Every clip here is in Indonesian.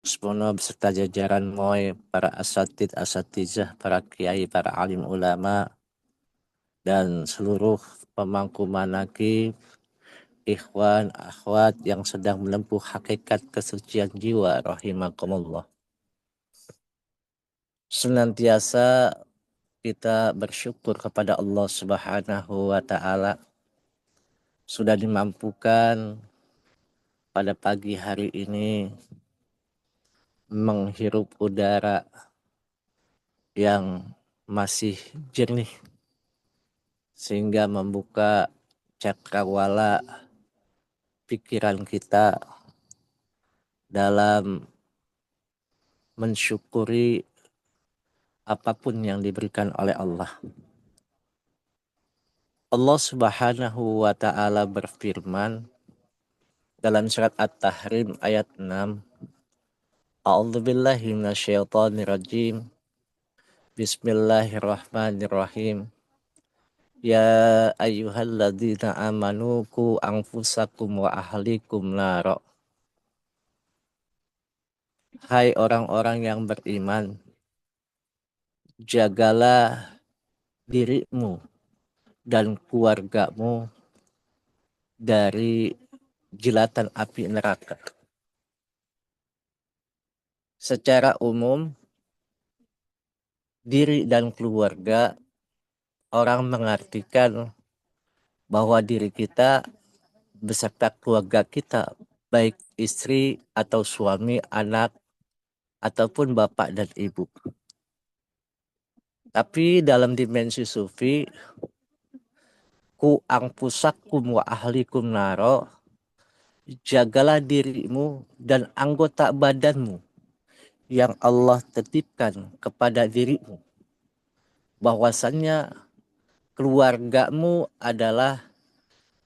Semono beserta jajaran MOI, para asatidz, para kiai, para alim ulama, dan seluruh pemangku manaqib, ikhwan, akhwat yang sedang menempuh hakikat kesucian jiwa rahimakumullah. Senantiasa kita bersyukur kepada Allah Subhanahu wa taala sudah dimampukan pada pagi hari ini menghirup udara yang masih jernih sehingga membuka cakrawala pikiran kita dalam mensyukuri apapun yang diberikan oleh Allah. Allah Subhanahu wa taala berfirman dalam surat At-Tahrim ayat 6, A'udzubillahi minasyaitonirrajim. Bismillahirrahmanirrahim. Ya ayyuhalladzina amanu qu anfusakum wa ahlikum nara. Hai orang-orang yang beriman, jagalah dirimu dan keluargamu dari jilatan api neraka. Secara umum, diri dan keluarga, orang mengartikan bahwa diri kita beserta keluarga kita, baik istri atau suami, anak, ataupun bapak dan ibu. Tapi dalam dimensi sufi, ku angpusakum wa ahlikum naro, jagalah dirimu dan anggota badanmu yang Allah titipkan kepada dirimu. Bahwasannya keluargamu adalah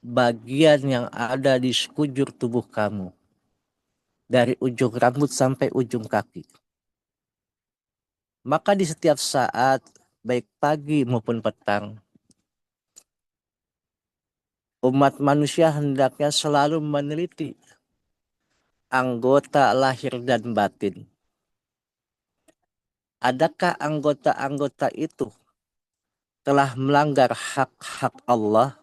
bagian yang ada di sekujur tubuh kamu. Dari ujung rambut sampai ujung kaki. Maka di setiap saat, baik pagi maupun petang, umat manusia hendaknya selalu meneliti anggota lahir dan batin. Adakah anggota-anggota itu telah melanggar hak-hak Allah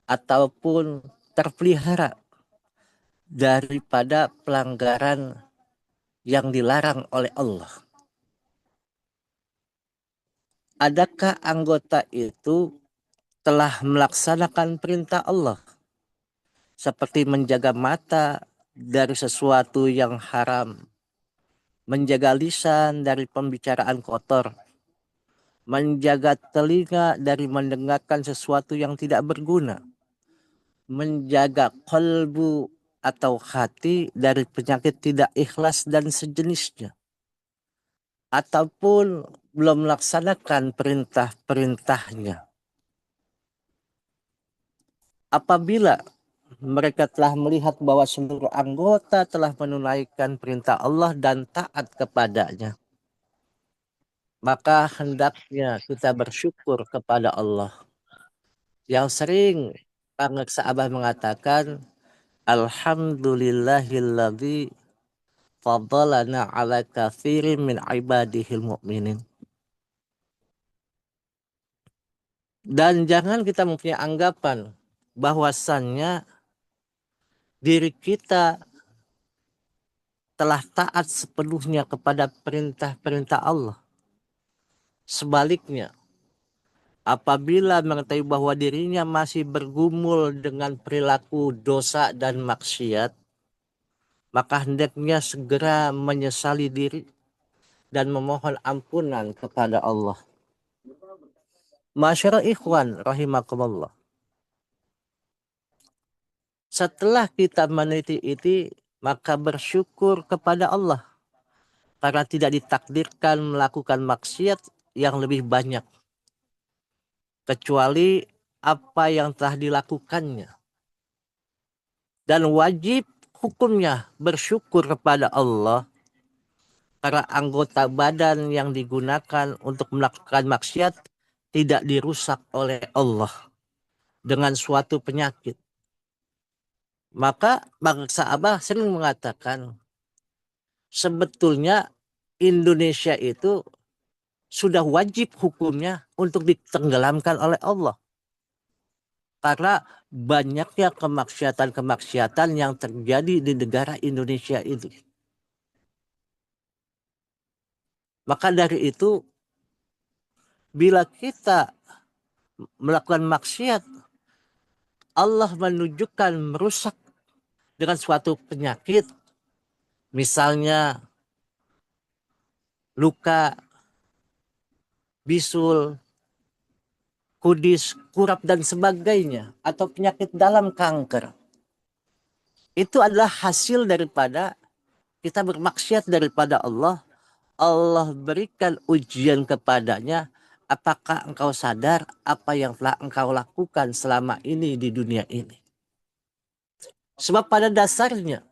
ataupun terpelihara daripada pelanggaran yang dilarang oleh Allah? Adakah anggota itu telah melaksanakan perintah Allah seperti menjaga mata dari sesuatu yang haram, menjaga lisan dari pembicaraan kotor, menjaga telinga dari mendengarkan sesuatu yang tidak berguna, menjaga kalbu atau hati dari penyakit tidak ikhlas dan sejenisnya, ataupun belum melaksanakan perintah-perintahnya. Apabila mereka telah melihat bahwa seluruh anggota telah menunaikan perintah Allah dan taat kepadanya, maka hendaknya kita bersyukur kepada Allah. Yang sering Kang Saabah mengatakan, Alhamdulillahilladzi faddalana ala katsirin min ibadihil mu'minin. Dan jangan kita mempunyai anggapan bahwasannya diri kita telah taat sepenuhnya kepada perintah-perintah Allah. Sebaliknya, apabila mengetahui bahwa dirinya masih bergumul dengan perilaku dosa dan maksiat, maka hendaknya segera menyesali diri dan memohon ampunan kepada Allah. Masyarul ikhwan rahimakumullah. Setelah kita meneliti itu, maka bersyukur kepada Allah karena tidak ditakdirkan melakukan maksiat yang lebih banyak kecuali apa yang telah dilakukannya. Dan wajib hukumnya bersyukur kepada Allah karena anggota badan yang digunakan untuk melakukan maksiat tidak dirusak oleh Allah dengan suatu penyakit. Maka bangsa Abah sering mengatakan, sebetulnya Indonesia itu sudah wajib hukumnya untuk ditenggelamkan oleh Allah. Karena banyaknya kemaksiatan-kemaksiatan yang terjadi di negara Indonesia itu. Maka dari itu, bila kita melakukan maksiat, Allah menunjukkan merusak dengan suatu penyakit, misalnya luka, bisul, kudis, kurap, dan sebagainya, atau penyakit dalam kanker. Itu adalah hasil daripada kita bermaksiat daripada Allah. Allah berikan ujian kepadanya, apakah engkau sadar apa yang telah engkau lakukan selama ini di dunia ini. Sebab pada dasarnya,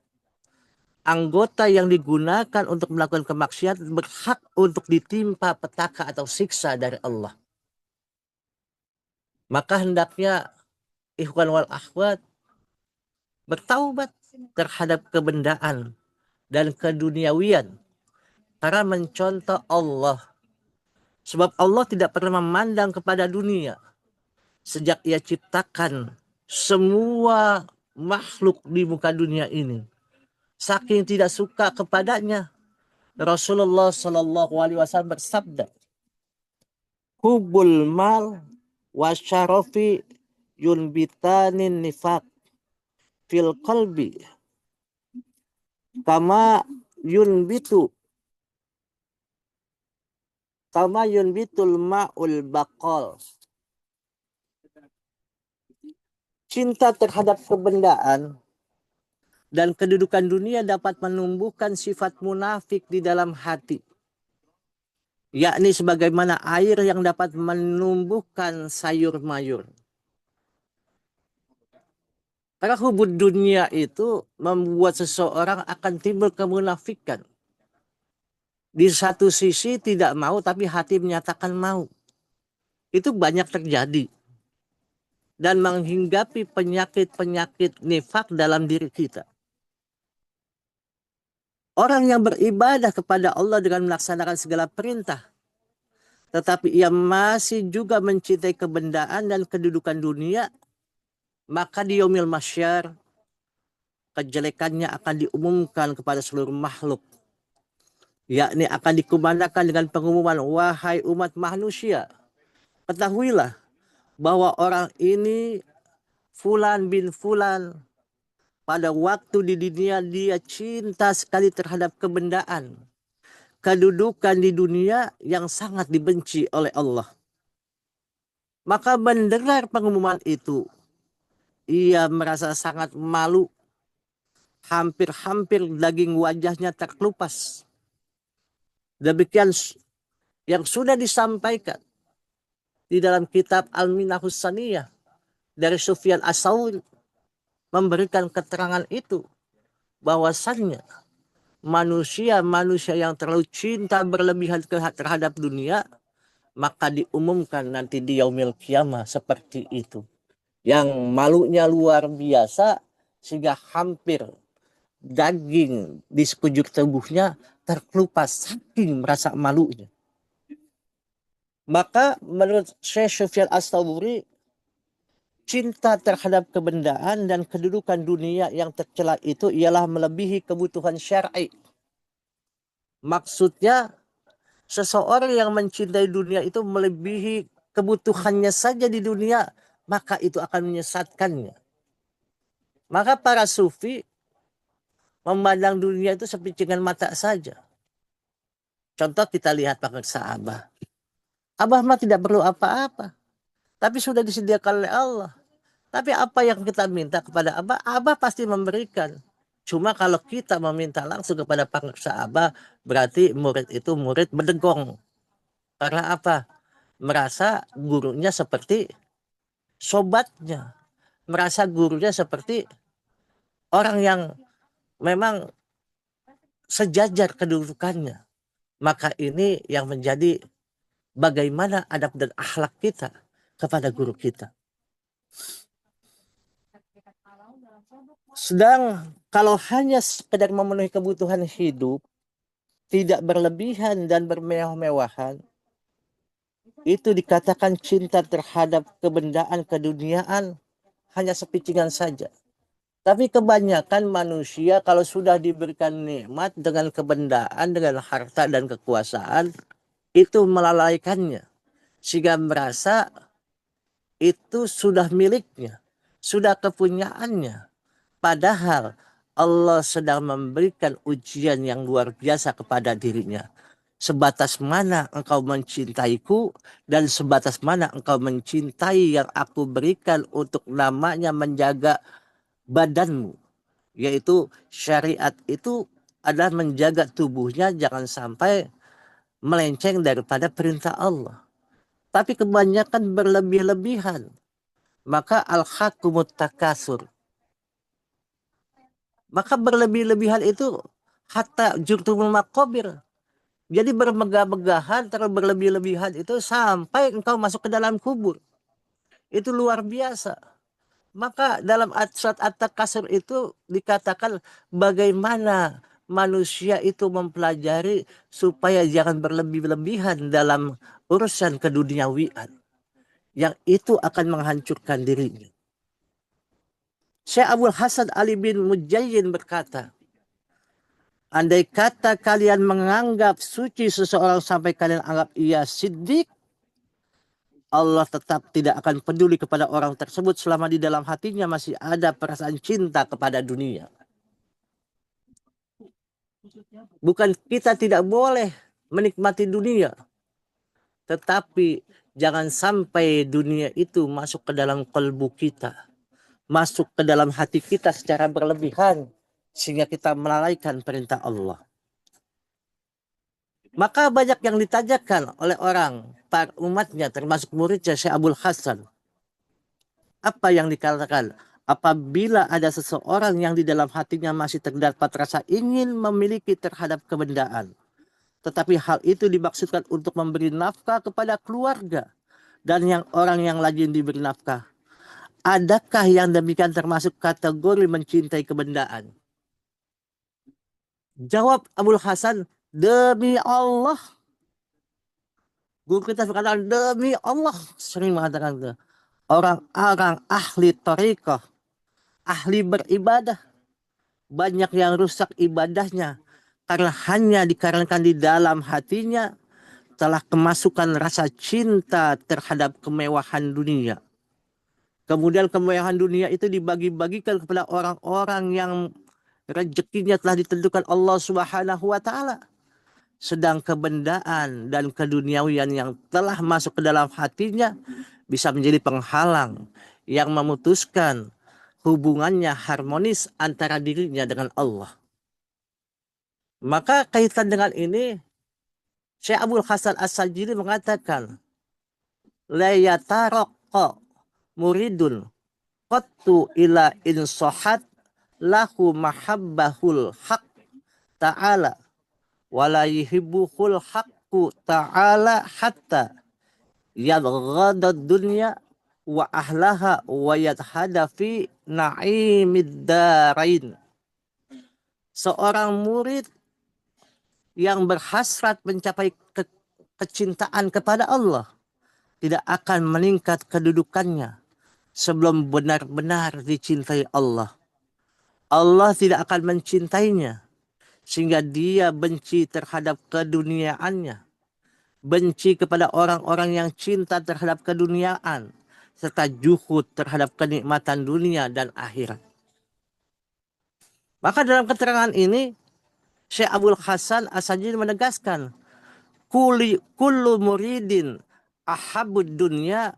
anggota yang digunakan untuk melakukan kemaksiatan berhak untuk ditimpa petaka atau siksa dari Allah. Maka hendaknya ikhwan wal akhwat bertaubat terhadap kebendaan dan keduniawian karena mencontoh Allah. Sebab Allah tidak pernah memandang kepada dunia sejak ia ciptakan semua makhluk di muka dunia ini. Saking tidak suka kepadanya, Rasulullah Shallallahu Alaihi Wasallam bersabda, "Hubul mal wasyarofi yunbitanin nifak fil qalbi kama yunbitu kama yunbitul ma'ul baqal." Cinta terhadap kebendaan dan kedudukan dunia dapat menumbuhkan sifat munafik di dalam hati, yakni sebagaimana air yang dapat menumbuhkan sayur mayur. Karena hubud dunia itu membuat seseorang akan timbul kemunafikan. Di satu sisi tidak mau, tapi hati menyatakan mau. Itu banyak terjadi. Dan menghinggapi penyakit-penyakit nifak dalam diri kita. Orang yang beribadah kepada Allah dengan melaksanakan segala perintah, tetapi ia masih juga mencintai kebendaan dan kedudukan dunia, maka di yaumil mahsyar kejelekannya akan diumumkan kepada seluruh makhluk, yakni akan dikumandangkan dengan pengumuman, wahai umat manusia, ketahuilah bahwa orang ini Fulan bin Fulan pada waktu di dunia dia cinta sekali terhadap kebendaan, kedudukan di dunia yang sangat dibenci oleh Allah. Maka mendengar pengumuman itu, ia merasa sangat malu, hampir-hampir daging wajahnya terkelupas. Demikian yang sudah disampaikan di dalam kitab Al-Minahus Saniyah dari Sufyan As-Sauri memberikan keterangan itu, bahwasannya manusia-manusia yang terlalu cinta berlebihan terhadap dunia, maka diumumkan nanti di yaumil kiamah seperti itu. Yang malunya luar biasa sehingga hampir daging di sekujur tubuhnya terkelupas saking merasa malunya. Maka menurut Syekh Sufyan As-Sauri, cinta terhadap kebendaan dan kedudukan dunia yang tercela itu ialah melebihi kebutuhan syar'i. Maksudnya, seseorang yang mencintai dunia itu melebihi kebutuhannya saja di dunia, maka itu akan menyesatkannya. Maka para sufi memandang dunia itu seperti dengan mata saja. Contoh kita lihat paksa Abah. Abah mah tidak perlu apa-apa, tapi sudah disediakan oleh Allah. Tapi apa yang kita minta kepada Abah, Abah pasti memberikan. Cuma kalau kita meminta langsung kepada paksa Abah, berarti murid itu murid berdegong. Karena apa? Merasa gurunya seperti sobatnya. Merasa gurunya seperti orang yang memang sejajar kedudukannya. Maka ini yang menjadi bagaimana adab dan akhlak kita kepada guru kita. Sedang kalau hanya sekedar memenuhi kebutuhan hidup, tidak berlebihan dan bermewah-mewahan, itu dikatakan cinta terhadap kebendaan keduniaan hanya sepicingan saja. Tapi kebanyakan manusia kalau sudah diberikan nikmat dengan kebendaan, dengan harta dan kekuasaan, itu melalaikannya. Sehingga merasa itu sudah miliknya, sudah kepunyaannya. Padahal Allah sedang memberikan ujian yang luar biasa kepada dirinya. Sebatas mana engkau mencintaiku dan sebatas mana engkau mencintai yang aku berikan untuk namanya menjaga badanmu. Yaitu syariat itu adalah menjaga tubuhnya jangan sampai melenceng daripada perintah Allah. Tapi kebanyakan berlebih-lebihan. Maka al-hakumut takasur. Maka berlebih-lebihan itu hatta jurtumul maqabir. Jadi bermegah-megahan, terlalu berlebih-lebihan itu sampai engkau masuk ke dalam kubur. Itu luar biasa. Maka dalam surat At-Takasur itu dikatakan bagaimana manusia itu mempelajari supaya jangan berlebih-lebihan dalam urusan keduniawian. Yang itu akan menghancurkan dirinya. Syekh Abdul Hasan Ali bin Mujayyin berkata, andai kata kalian menganggap suci seseorang sampai kalian anggap ia siddiq, Allah tetap tidak akan peduli kepada orang tersebut selama di dalam hatinya masih ada perasaan cinta kepada dunia. Bukan kita tidak boleh menikmati dunia, tetapi jangan sampai dunia itu masuk ke dalam kalbu kita, masuk ke dalam hati kita secara berlebihan, sehingga kita melalaikan perintah Allah. Maka banyak yang ditanyakan oleh orang, para umatnya, termasuk muridnya Syekh Abdul Hasan. Apa yang dikatakan? Apabila ada seseorang yang di dalam hatinya masih terdapat rasa ingin memiliki terhadap kebendaan, tetapi hal itu dimaksudkan untuk memberi nafkah kepada keluarga dan yang orang yang rajin diberi nafkah. Adakah yang demikian termasuk kategori mencintai kebendaan? Jawab Abdul Hasan, demi Allah. Guru kita berkata, demi Allah. Sering mengatakan itu. Orang-orang ahli thariqah, ahli beribadah, banyak yang rusak ibadahnya karena hanya dikarenakan di dalam hatinya telah kemasukan rasa cinta terhadap kemewahan dunia. Kemudian kemewahan dunia itu dibagi-bagikan kepada orang-orang yang rezekinya telah ditentukan Allah Subhanahu wa taala. Sedang kebendaan dan keduniawian yang telah masuk ke dalam hatinya bisa menjadi penghalang yang memutuskan hubungannya harmonis antara dirinya dengan Allah. Maka kaitan dengan ini, Syekh Abdul Hasan As-Sajili mengatakan, la yataraqqa muridun qattu ila insahat lahu mahabbahul haq ta'ala wala yuhibbuhul haqqu ta'ala hatta yadghadad dunya wa ahlaha wa yadhada fi na'imid darain. Seorang murid yang berhasrat mencapai kecintaan kepada Allah tidak akan meningkat kedudukannya sebelum benar-benar dicintai Allah. Allah tidak akan mencintainya sehingga dia benci terhadap keduniaannya, benci kepada orang-orang yang cinta terhadap keduniaan, serta juhud terhadap kenikmatan dunia dan akhirat. Maka dalam keterangan ini Syekh Abdul Hasan As-Sajili menegaskan, kullu muridin ahabud dunya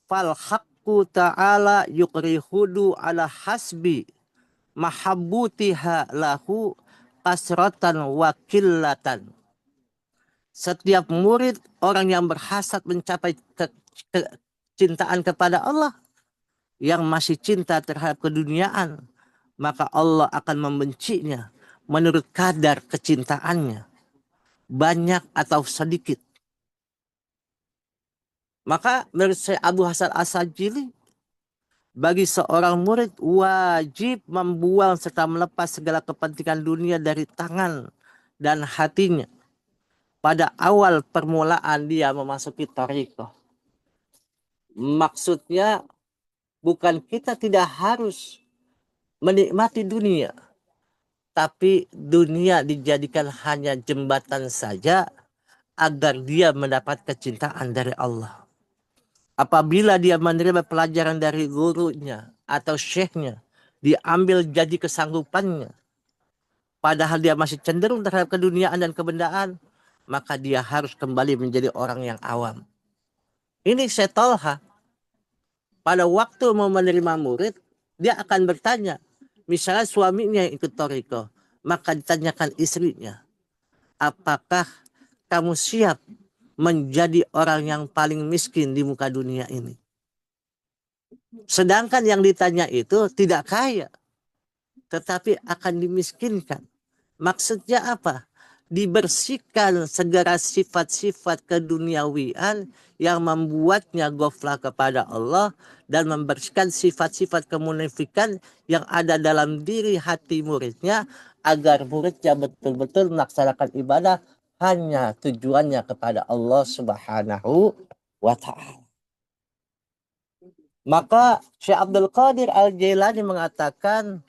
fal haqqu ta'ala yukrihudu ala hasbi mahabbutiha lahu kasratan wa qillatan. Setiap murid, orang yang berhasrat mencapai kecintaan kepada Allah, yang masih cinta terhadap keduniaan, maka Allah akan membencinya menurut kadar kecintaannya, banyak atau sedikit. Maka menurut Syekh Abu Hasan As-Sajili, bagi seorang murid wajib membuang serta melepas segala kepentingan dunia dari tangan dan hatinya pada awal permulaan dia memasuki thariqah. Maksudnya bukan kita tidak harus menikmati dunia, tapi dunia dijadikan hanya jembatan saja agar dia mendapat kecintaan dari Allah. Apabila dia menerima pelajaran dari gurunya atau syekhnya, diambil jadi kesanggupannya, padahal dia masih cenderung terhadap keduniaan dan kebendaan, maka dia harus kembali menjadi orang yang awam. Ini Setolha, pada waktu mau menerima murid, dia akan bertanya, misalnya suaminya yang ikut toriko, maka ditanyakan istrinya, apakah kamu siap menjadi orang yang paling miskin di muka dunia ini? Sedangkan yang ditanya itu tidak kaya, tetapi akan dimiskinkan. Maksudnya apa? Dibersihkan segala sifat-sifat keduniawian yang membuatnya goflah kepada Allah dan membersihkan sifat-sifat kemunafikan yang ada dalam diri hati muridnya agar muridnya betul-betul melaksanakan ibadah hanya tujuannya kepada Allah Subhanahu wa Ta'ala. Maka Syekh Abdul Qadir Al-Jailani mengatakan,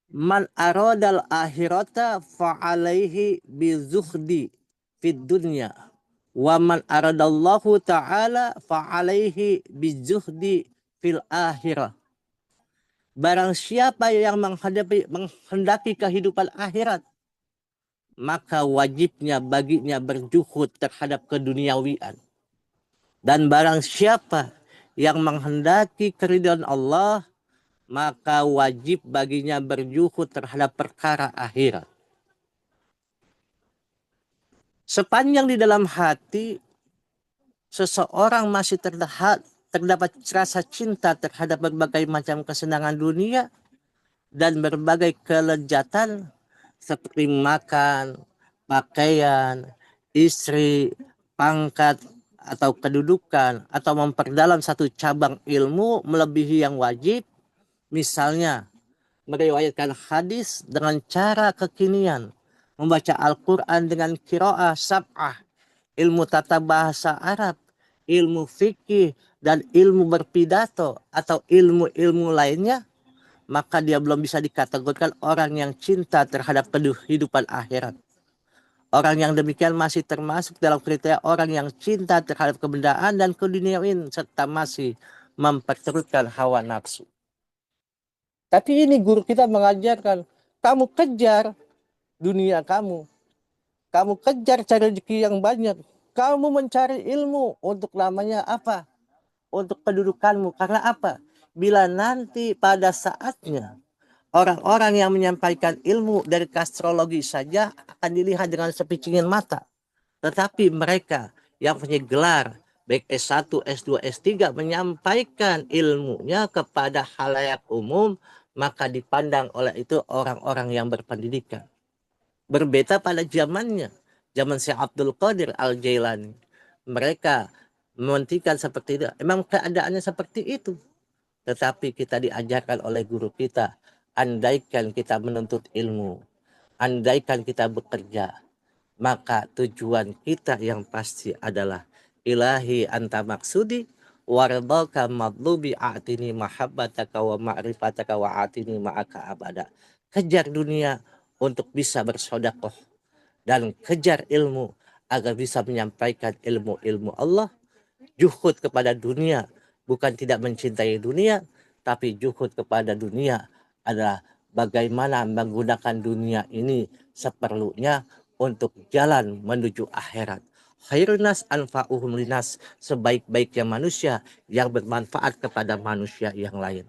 man aradal akhirata fa'alaihi bizuhdi fid dunya wa man aradallahu ta'ala fa'alaihi bizuhdi fil akhirah. Barang siapa yang menghendaki kehidupan akhirat, maka wajibnya baginya berjuhud terhadap keduniawian. Dan barang siapa yang menghendaki keridhaan Allah, maka wajib baginya berjuhud terhadap perkara akhirat. Sepanjang di dalam hati seseorang masih terdapat rasa cinta terhadap berbagai macam kesenangan dunia dan berbagai kelezatan seperti makan, pakaian, istri, pangkat, atau kedudukan, atau memperdalam satu cabang ilmu melebihi yang wajib, misalnya meriwayatkan hadis dengan cara kekinian, membaca Al-Quran dengan qiraah sab'ah, ilmu tata bahasa Arab, ilmu fikih, dan ilmu berpidato atau ilmu-ilmu lainnya, maka dia belum bisa dikategorikan orang yang cinta terhadap kehidupan akhirat. Orang yang demikian masih termasuk dalam kriteria orang yang cinta terhadap kebendaan dan keduniaan serta masih memperturutkan hawa nafsu. Tapi ini guru kita mengajarkan, kamu kejar dunia kamu kejar cari rezeki yang banyak, kamu mencari ilmu untuk namanya apa? Untuk kedudukanmu. Karena apa? Bila nanti pada saatnya orang-orang yang menyampaikan ilmu dari astrologi saja akan dilihat dengan sepicingin mata. Tetapi mereka yang punya gelar baik S1, S2, S3 menyampaikan ilmunya kepada khalayak umum, maka dipandang oleh itu orang-orang yang berpendidikan. Berbeda pada zamannya, zaman Syekh Abdul Qadir Al-Jailani. Mereka mementingkan seperti itu. Memang keadaannya seperti itu. Tetapi kita diajarkan oleh guru kita, andaikan kita menuntut ilmu, andaikan kita bekerja, maka tujuan kita yang pasti adalah ilahi anta maksudi wardaka madlubi a'tini mahabbataka wa ma'rifataka wa a'tini ma'aka abada. Kejar dunia untuk bisa bersedekah dan kejar ilmu agar bisa menyampaikan ilmu-ilmu Allah. Juhud kepada dunia bukan tidak mencintai dunia, tapi juhud kepada dunia adalah bagaimana menggunakan dunia ini seperlunya untuk jalan menuju akhirat. Khairun nas anfa'uhum linas, sebaik-baiknya manusia yang bermanfaat kepada manusia yang lain.